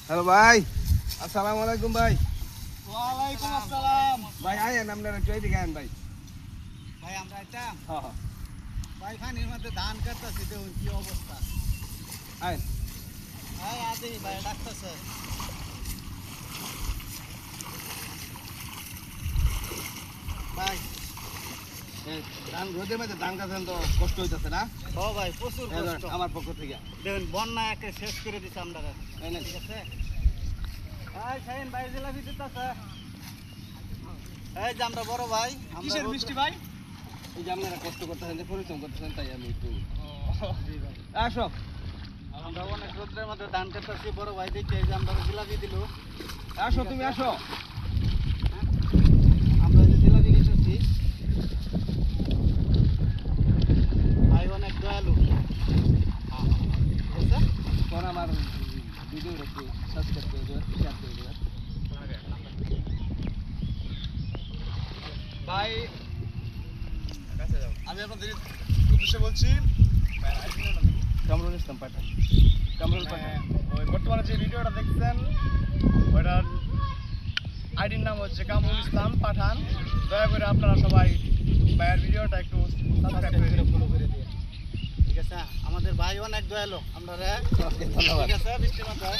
Hello ভাই, আসসালামু আলাইকুম ভাই। ওয়ালাইকুম আসসালাম। ভাই আয়েন আপনারা চই দিকে আয়েন ভাই। ভাই আমরা আইতাম। হ্যাঁ ভাই পানির মধ্যে ধান কাটতাছি, দেখুন কি অবস্থা। আয়েন। ভাই আদি ভাই ডাকতেছে। ভাই ধান রোদের মধ্যে ধান কাটেন তো কষ্ট হইতেছে না? ও ভাই প্রচুর এই ধরেন, কষ্ট। আমার পক্ষ থেকে দেখুন বন্যা একে শেষ করে দিছে আমরা। এই নেন। ঠিক আছে ভাই শাহিন ভাই জিলাপি দিতেছে। এই যে আমরা বড় ভাই। কিসের মিষ্টি ভাই? এই যে আপনারা কষ্ট করতেছেন, যে পরিশ্রম করতেছেন, তাই আমি একটু জি ভাই। আসো। আমরা অনেক রোদ্রের মধ্যে ধান কাটতেছি, বড় ভাই দেখে এই যে আমরা জিলাপি দিল। আসো তুমি আসো। আমরা এই যে জিলাপি খেতেছি। ভাই অনেক দয়ালু। ঠিক আছে? তোর আমার ভিডিও একটু সাবস্ক্রাইব করে দেবেন, শেয়ার করে দেবেন। ভাই আমি আপনাদের উদ্দেশ্যে বলছি কামরুল ইসলাম পাঠান, কামরুল পাঠান। ওই বর্তমানে যে ভিডিওটা দেখছেন ওইটার আইডির নাম হচ্ছে কামরুল ইসলাম পাঠান। দয়া করে আপনারা সবাই ভাইয়ের ভিডিওটা একটু সাবস্ক্রাইব করে দিন। ফলো করে দিয়ে। ঠিক আছে, আমাদের ভাই অনেক দয়ালু। আমরা ওকে, ধন্যবাদ। ঠিক আছে, বৃষ্টি মাথায়